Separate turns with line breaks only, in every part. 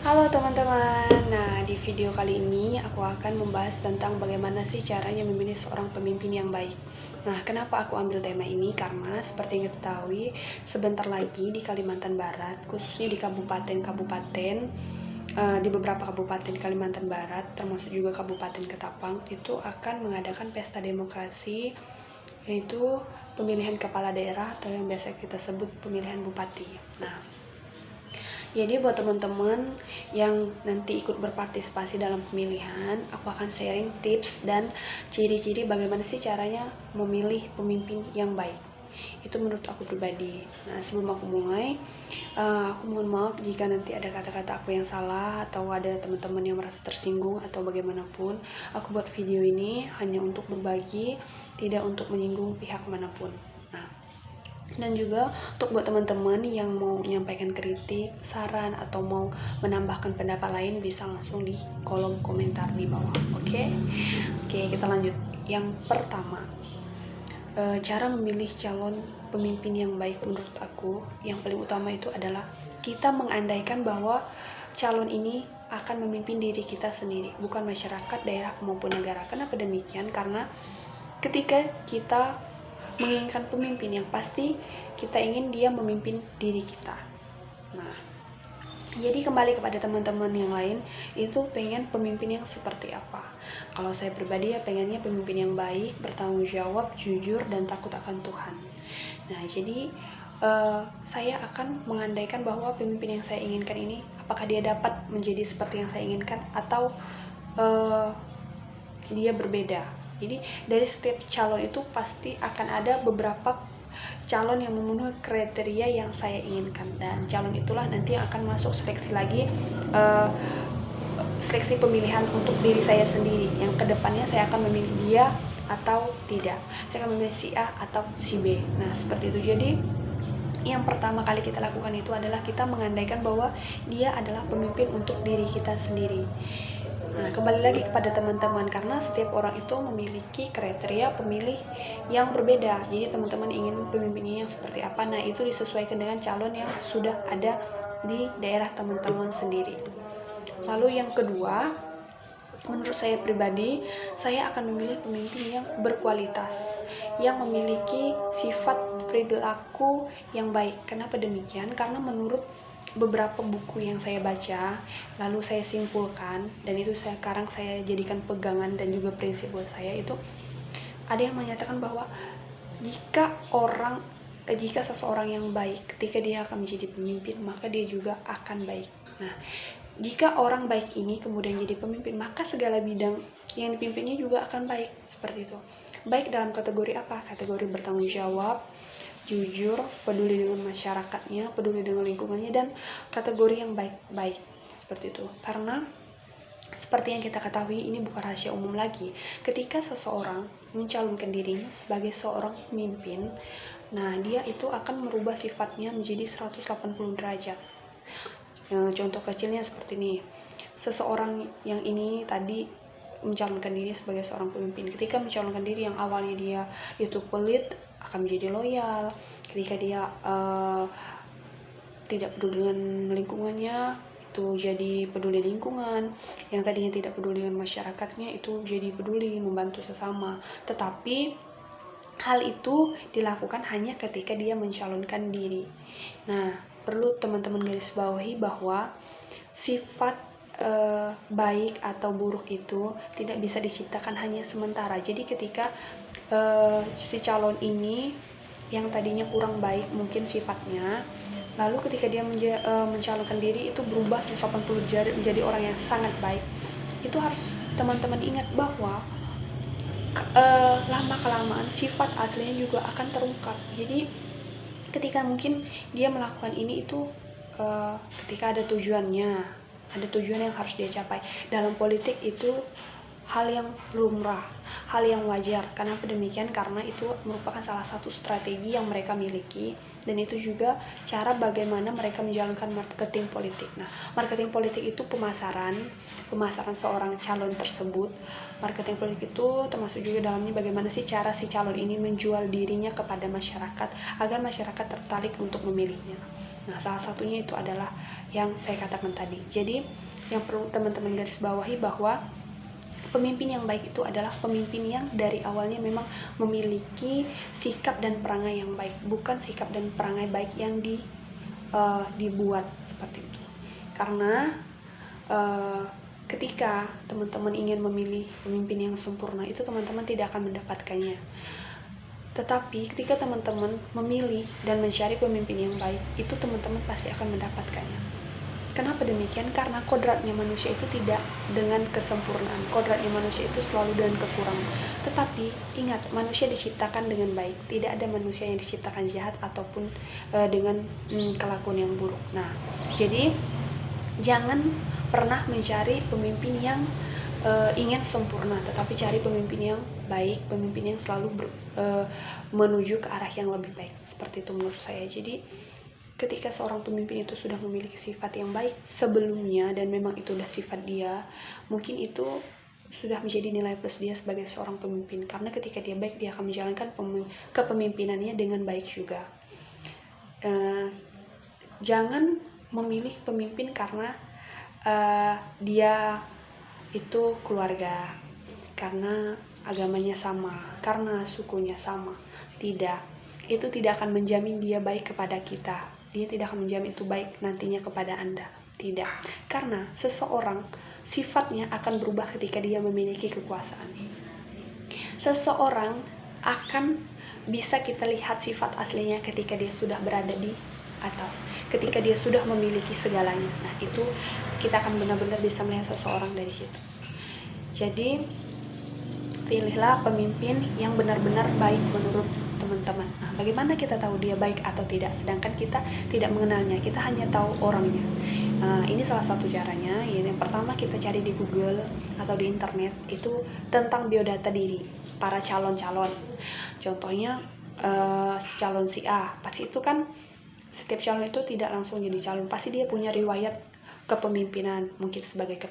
Halo teman-teman, nah di video kali ini aku akan membahas tentang bagaimana sih caranya memilih seorang pemimpin yang baik. Nah, kenapa aku ambil tema ini? Karena seperti yang kita ketahui, sebentar lagi di Kalimantan Barat, khususnya di kabupaten-kabupaten, di beberapa kabupaten Kalimantan Barat, termasuk juga Kabupaten Ketapang, itu akan mengadakan pesta demokrasi, yaitu pemilihan kepala daerah atau yang biasa kita sebut pemilihan bupati. Nah, jadi buat teman-teman yang nanti ikut berpartisipasi dalam pemilihan, aku akan sharing tips dan ciri-ciri bagaimana sih caranya memilih pemimpin yang baik. Itu menurut aku pribadi. Nah, sebelum aku mulai, aku mohon maaf jika nanti ada kata-kata aku yang salah atau ada teman-teman yang merasa tersinggung atau bagaimanapun. Aku buat video ini hanya untuk berbagi, tidak untuk menyinggung pihak manapun. Nah, dan juga untuk buat teman-teman yang mau menyampaikan kritik, saran, atau mau menambahkan pendapat lain bisa langsung di kolom komentar di bawah. Oke, kita lanjut. Yang pertama, cara memilih calon pemimpin yang baik menurut aku, yang paling utama itu adalah kita mengandaikan bahwa calon ini akan memimpin diri kita sendiri, bukan masyarakat, daerah, maupun negara. Kenapa demikian? Karena ketika kita menginginkan pemimpin, yang pasti kita ingin dia memimpin diri kita. Nah, jadi kembali kepada teman-teman yang lain, itu pengen pemimpin yang seperti apa? Kalau saya pribadi ya pengennya pemimpin yang baik, bertanggung jawab, jujur, dan takut akan Tuhan. Nah, jadi saya akan mengandaikan bahwa pemimpin yang saya inginkan ini, apakah dia dapat menjadi seperti yang saya inginkan atau dia berbeda. Jadi dari setiap calon itu pasti akan ada beberapa calon yang memenuhi kriteria yang saya inginkan, dan calon itulah nanti yang akan masuk seleksi lagi, seleksi pemilihan untuk diri saya sendiri, yang kedepannya saya akan memilih dia atau tidak, saya akan memilih si A atau si B. Nah, seperti itu. Jadi yang pertama kali kita lakukan itu adalah kita mengandaikan bahwa dia adalah pemimpin untuk diri kita sendiri. Nah, kembali lagi kepada teman-teman, karena setiap orang itu memiliki kriteria pemilih yang berbeda. Jadi teman-teman ingin pemimpinnya yang seperti apa? Nah, itu disesuaikan dengan calon yang sudah ada di daerah teman-teman sendiri. Lalu yang kedua, menurut saya pribadi, saya akan memilih pemimpin yang berkualitas, yang memiliki sifat perilaku yang baik. Kenapa demikian? Karena menurut beberapa buku yang saya baca, lalu saya simpulkan, dan itu sekarang saya jadikan pegangan dan juga prinsip buat saya, itu ada yang menyatakan bahwa jika seseorang yang baik, ketika dia akan menjadi pemimpin, maka dia juga akan baik. Nah, jika orang baik ini kemudian jadi pemimpin, maka segala bidang yang dipimpinnya juga akan baik, seperti itu. Baik dalam kategori apa? Kategori bertanggung jawab, jujur, peduli dengan masyarakatnya, peduli dengan lingkungannya, dan kategori yang baik-baik, seperti itu. Karena seperti yang kita ketahui, ini bukan rahasia umum lagi. Ketika seseorang mencalonkan dirinya sebagai seorang pemimpin, nah dia itu akan merubah sifatnya menjadi 180 derajat. Contoh kecilnya seperti ini. Seseorang yang ini tadi mencalonkan diri sebagai seorang pemimpin. Ketika mencalonkan diri, yang awalnya dia itu pelit, akan menjadi loyal. Ketika dia tidak peduli dengan lingkungannya, itu jadi peduli lingkungan. Yang tadinya tidak peduli dengan masyarakatnya, itu jadi peduli, membantu sesama. Tetapi hal itu dilakukan hanya ketika dia mencalonkan diri. Nah, perlu teman-teman garis bawahi bahwa sifat baik atau buruk itu tidak bisa diciptakan hanya sementara. Jadi ketika si calon ini yang tadinya kurang baik mungkin sifatnya, lalu ketika dia mencalonkan diri itu berubah 180 derajat menjadi orang yang sangat baik, itu harus teman-teman ingat bahwa lama-kelamaan sifat aslinya juga akan terungkap. Jadi ketika mungkin dia melakukan ini itu ketika ada tujuan yang harus dia capai. Dalam politik itu hal yang lumrah, hal yang wajar. Kenapa demikian? Karena itu merupakan salah satu strategi yang mereka miliki, dan itu juga cara bagaimana mereka menjalankan marketing politik. Nah, marketing politik itu pemasaran seorang calon tersebut. Marketing politik itu termasuk juga dalamnya bagaimana sih cara si calon ini menjual dirinya kepada masyarakat agar masyarakat tertarik untuk memilihnya. Nah, salah satunya itu adalah yang saya katakan tadi. Jadi, yang perlu teman-teman garis bawahi bahwa pemimpin yang baik itu adalah pemimpin yang dari awalnya memang memiliki sikap dan perangai yang baik, bukan sikap dan perangai baik yang dibuat seperti itu. Karena ketika teman-teman ingin memilih pemimpin yang sempurna, itu teman-teman tidak akan mendapatkannya. Tetapi ketika teman-teman memilih dan mencari pemimpin yang baik, itu teman-teman pasti akan mendapatkannya. Kenapa demikian? Karena kodratnya manusia itu tidak dengan kesempurnaan. Kodratnya manusia itu selalu dengan kekurangan. Tetapi ingat, manusia diciptakan dengan baik. Tidak ada manusia yang diciptakan jahat ataupun dengan kelakuan yang buruk. Nah, jadi jangan pernah mencari pemimpin yang ingin sempurna, tetapi cari pemimpin yang baik, pemimpin yang selalu menuju ke arah yang lebih baik. Seperti itu menurut saya. Jadi ketika seorang pemimpin itu sudah memiliki sifat yang baik sebelumnya, dan memang itu udah sifat dia, mungkin itu sudah menjadi nilai plus dia sebagai seorang pemimpin. Karena ketika dia baik, dia akan menjalankan kepemimpinannya dengan baik juga. Jangan memilih pemimpin karena dia itu keluarga, karena agamanya sama, karena sukunya sama. Tidak, itu tidak akan menjamin dia baik kepada kita. Dia tidak akan menjamin itu baik nantinya kepada Anda. Tidak, karena seseorang sifatnya akan berubah ketika dia memiliki kekuasaan. Seseorang akan bisa kita lihat sifat aslinya ketika dia sudah berada di atas, ketika dia sudah memiliki segalanya. Nah, itu kita akan benar-benar bisa melihat seseorang dari situ. Jadi pilihlah pemimpin yang benar-benar baik menurut teman-teman. Nah, bagaimana kita tahu dia baik atau tidak, sedangkan kita tidak mengenalnya, kita hanya tahu orangnya. Nah, ini salah satu caranya. Yang pertama, kita cari di Google atau di internet itu tentang biodata diri para calon-calon. Contohnya calon si A, pasti itu kan setiap calon itu tidak langsung jadi calon, pasti dia punya riwayat kepemimpinan, mungkin sebagai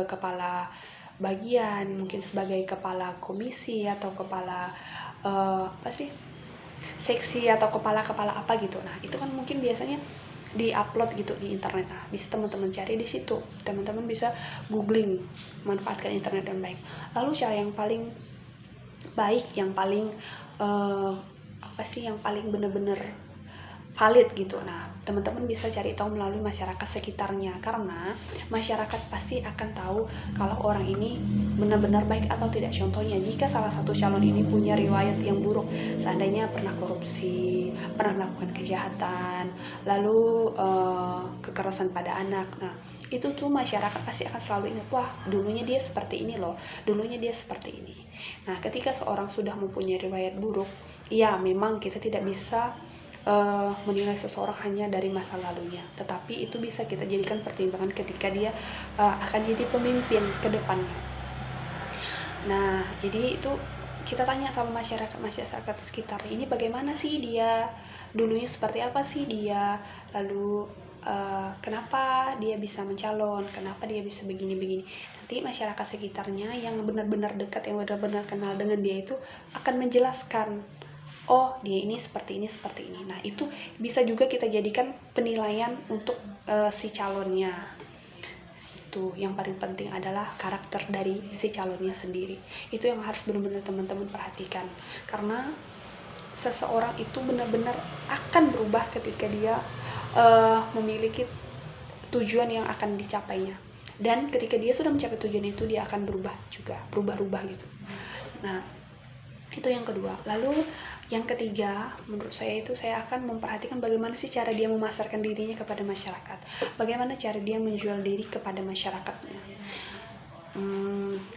kepala bagian, mungkin sebagai kepala komisi atau kepala seksi atau kepala apa gitu. Nah, itu kan mungkin biasanya di-upload gitu di internet. Nah, bisa teman-teman cari di situ. Teman-teman bisa googling, manfaatkan internet dengan baik. Lalu cara yang paling baik, yang paling yang paling benar-benar valid gitu. Nah, teman-teman bisa cari tahu melalui masyarakat sekitarnya, karena masyarakat pasti akan tahu kalau orang ini benar-benar baik atau tidak. Contohnya, jika salah satu calon ini punya riwayat yang buruk, seandainya pernah korupsi, pernah melakukan kejahatan, lalu kekerasan pada anak. Nah, itu tuh masyarakat pasti akan selalu ingat, wah, dulunya dia seperti ini loh, dulunya dia seperti ini. Nah, ketika seorang sudah mempunyai riwayat buruk, ya memang kita tidak bisa menilai seseorang hanya dari masa lalunya, tetapi itu bisa kita jadikan pertimbangan ketika dia akan jadi pemimpin ke depannya. Nah, jadi itu kita tanya sama masyarakat sekitar, ini bagaimana sih dia, dulunya seperti apa sih dia, lalu kenapa dia bisa mencalon, kenapa dia bisa begini-begini. Nanti masyarakat sekitarnya yang benar-benar dekat, yang benar-benar kenal dengan dia itu akan menjelaskan, oh, dia ini seperti ini, seperti ini. Nah, itu bisa juga kita jadikan penilaian untuk si calonnya. Itu yang paling penting adalah karakter dari si calonnya sendiri. Itu yang harus benar-benar teman-teman perhatikan. Karena seseorang itu benar-benar akan berubah ketika dia memiliki tujuan yang akan dicapainya. Dan ketika dia sudah mencapai tujuan itu, dia akan berubah juga, berubah-ubah gitu. Nah, itu yang kedua. Lalu yang ketiga, menurut saya itu saya akan memperhatikan bagaimana sih cara dia memasarkan dirinya kepada masyarakat, bagaimana cara dia menjual diri kepada masyarakatnya.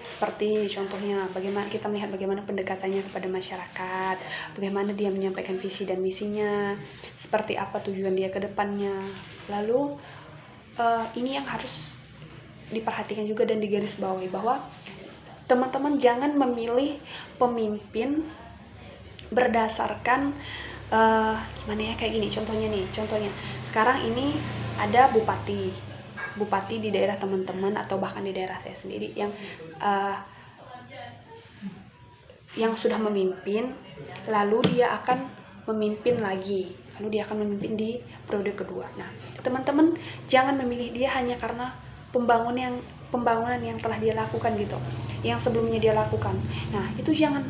Seperti contohnya, bagaimana kita melihat bagaimana pendekatannya kepada masyarakat, bagaimana dia menyampaikan visi dan misinya, seperti apa tujuan dia ke depannya. Lalu ini yang harus diperhatikan juga dan digarisbawahi, bahwa teman-teman jangan memilih pemimpin berdasarkan gimana ya, kayak gini contohnya sekarang ini ada bupati di daerah teman-teman atau bahkan di daerah saya sendiri yang sudah memimpin, lalu dia akan memimpin lagi, lalu dia akan memimpin di periode kedua. Nah, teman-teman jangan memilih dia hanya karena pembangunan yang telah dia lakukan gitu, yang sebelumnya dia lakukan. Nah, itu jangan.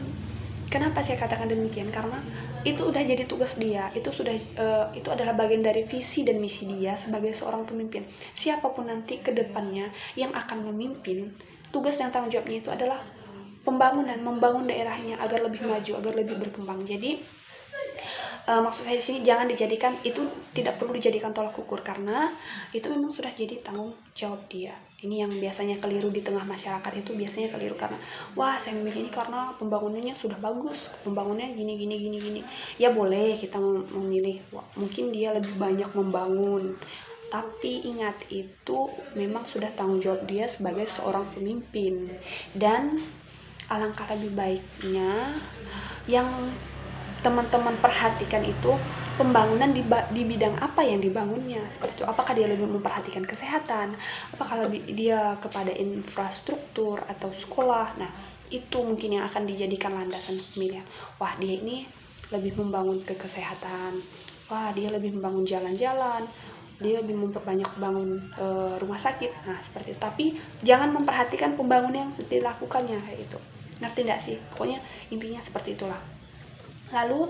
Kenapa saya katakan demikian? Karena itu udah jadi tugas dia, itu adalah bagian dari visi dan misi dia sebagai seorang pemimpin. Siapapun nanti ke depannya yang akan memimpin, tugas dan tanggung jawabnya itu adalah membangun daerahnya agar lebih maju, agar lebih berkembang. Jadi maksud saya di sini jangan dijadikan, itu tidak perlu dijadikan tolak ukur karena itu memang sudah jadi tanggung jawab dia. Ini yang biasanya keliru di tengah masyarakat, itu biasanya keliru karena wah saya memilih ini karena pembangunannya sudah bagus, pembangunannya gini. Ya boleh kita memilih, mungkin dia lebih banyak membangun, tapi ingat itu memang sudah tanggung jawab dia sebagai seorang pemimpin. Dan alangkah lebih baiknya yang teman-teman perhatikan itu pembangunan di bidang apa yang dibangunnya, seperti itu. Apakah dia lebih memperhatikan kesehatan, apakah lebih dia kepada infrastruktur atau sekolah. Nah, itu mungkin yang akan dijadikan landasan pemilihan. Wah, dia ini lebih membangun ke kesehatan, wah dia lebih membangun jalan-jalan, dia lebih memperbanyak bangun rumah sakit. Nah, seperti itu. Tapi jangan memperhatikan pembangunan yang sudah dilakukannya kayak itu. Ngerti nggak sih? Pokoknya intinya seperti itulah. Lalu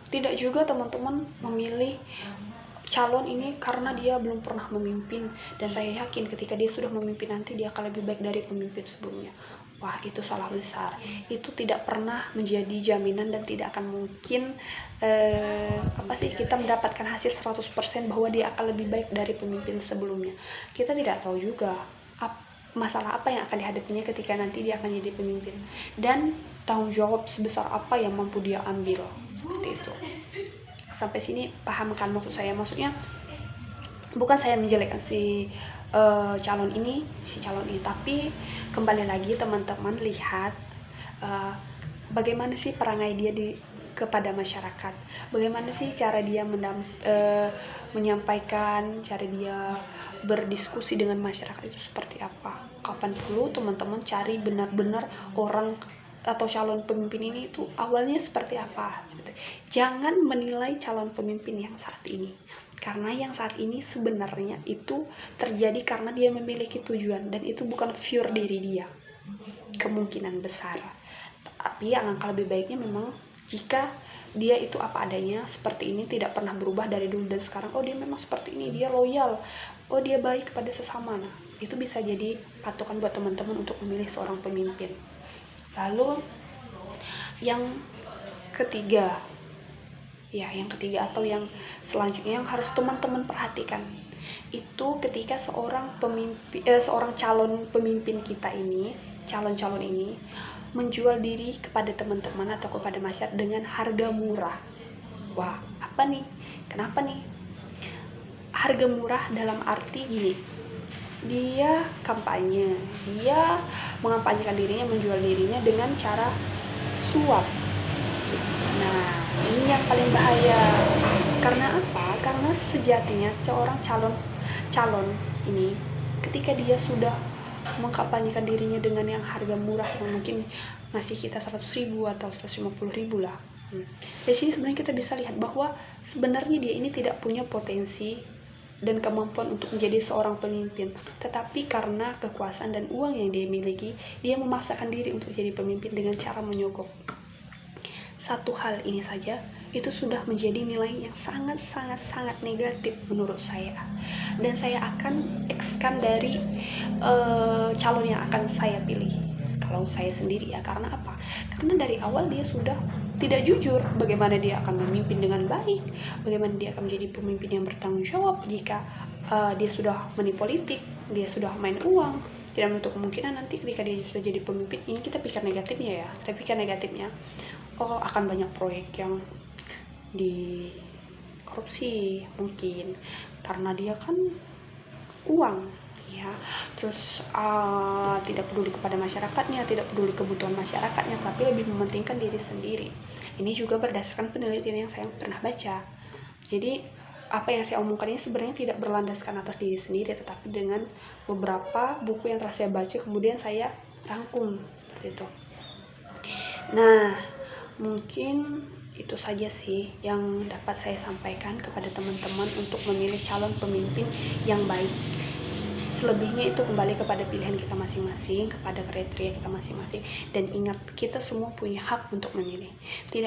tidak juga teman-teman memilih calon ini karena dia belum pernah memimpin, dan saya yakin ketika dia sudah memimpin nanti dia akan lebih baik dari pemimpin sebelumnya. Wah, itu salah besar. Itu tidak pernah menjadi jaminan dan tidak akan mungkin kita mendapatkan hasil 100% bahwa dia akan lebih baik dari pemimpin sebelumnya. Kita tidak tahu juga masalah apa yang akan dihadapinya ketika nanti dia akan jadi pemimpin, dan tanggung jawab sebesar apa yang mampu dia ambil, seperti itu. Sampai sini paham kan maksud saya? Maksudnya bukan saya menjelekkan si calon ini, tapi kembali lagi teman-teman lihat bagaimana sih perangai dia kepada masyarakat, bagaimana sih cara dia menyampaikan, cara dia berdiskusi dengan masyarakat itu seperti apa. Kapan perlu teman-teman cari benar-benar orang atau calon pemimpin ini itu awalnya seperti apa. Jangan menilai calon pemimpin yang saat ini, karena yang saat ini sebenarnya itu terjadi karena dia memiliki tujuan, dan itu bukan pure diri dia, kemungkinan besar. Tapi alangkah lebih baiknya memang jika dia itu apa adanya, seperti ini, tidak pernah berubah dari dulu dan sekarang. Oh, dia memang seperti ini, dia loyal, oh dia baik kepada sesama. Nah, itu bisa jadi patokan buat teman-teman untuk memilih seorang pemimpin. Lalu yang ketiga atau yang selanjutnya yang harus teman-teman perhatikan itu ketika seorang calon pemimpin kita ini, calon ini menjual diri kepada teman-teman atau kepada masyarakat dengan harga murah. Wah, apa nih? Kenapa nih? Harga murah dalam arti gini, dia kampanye, dia mengampanyekan dirinya, menjual dirinya dengan cara suap. Nah, ini yang paling bahaya. Karena apa? Karena sejatinya seorang calon ini ketika dia sudah mengkampanyekan dirinya dengan yang harga murah yang mungkin masih kita 100.000 atau 150.000 lah. Di sini sebenarnya kita bisa lihat bahwa sebenarnya dia ini tidak punya potensi dan kemampuan untuk menjadi seorang pemimpin, tetapi karena kekuasaan dan uang yang dia miliki, dia memaksakan diri untuk jadi pemimpin dengan cara menyogok. Satu hal ini saja itu sudah menjadi nilai yang sangat negatif menurut saya, dan saya akan X-kan dari calon yang akan saya pilih kalau saya sendiri ya. Karena apa? Karena dari awal dia sudah tidak jujur bagaimana dia akan memimpin dengan baik, bagaimana dia akan menjadi pemimpin yang bertanggung jawab jika dia sudah politik, dia sudah main uang. Tidak menutup kemungkinan nanti ketika dia sudah jadi pemimpin, ini kita pikir negatifnya ya, kita pikir negatifnya, oh akan banyak proyek yang di korupsi mungkin karena dia kan uang ya. Terus tidak peduli kepada masyarakatnya, tidak peduli kebutuhan masyarakatnya, tapi lebih mementingkan diri sendiri. Ini juga berdasarkan penelitian yang saya pernah baca. Jadi apa yang saya omongkan ini sebenarnya tidak berlandaskan atas diri sendiri, tetapi dengan beberapa buku yang telah saya baca kemudian saya rangkum seperti itu. Nah, mungkin itu saja sih yang dapat saya sampaikan kepada teman-teman untuk memilih calon pemimpin yang baik. Selebihnya itu kembali kepada pilihan kita masing-masing, kepada kriteria kita masing-masing. Dan ingat, kita semua punya hak untuk memilih. Tidak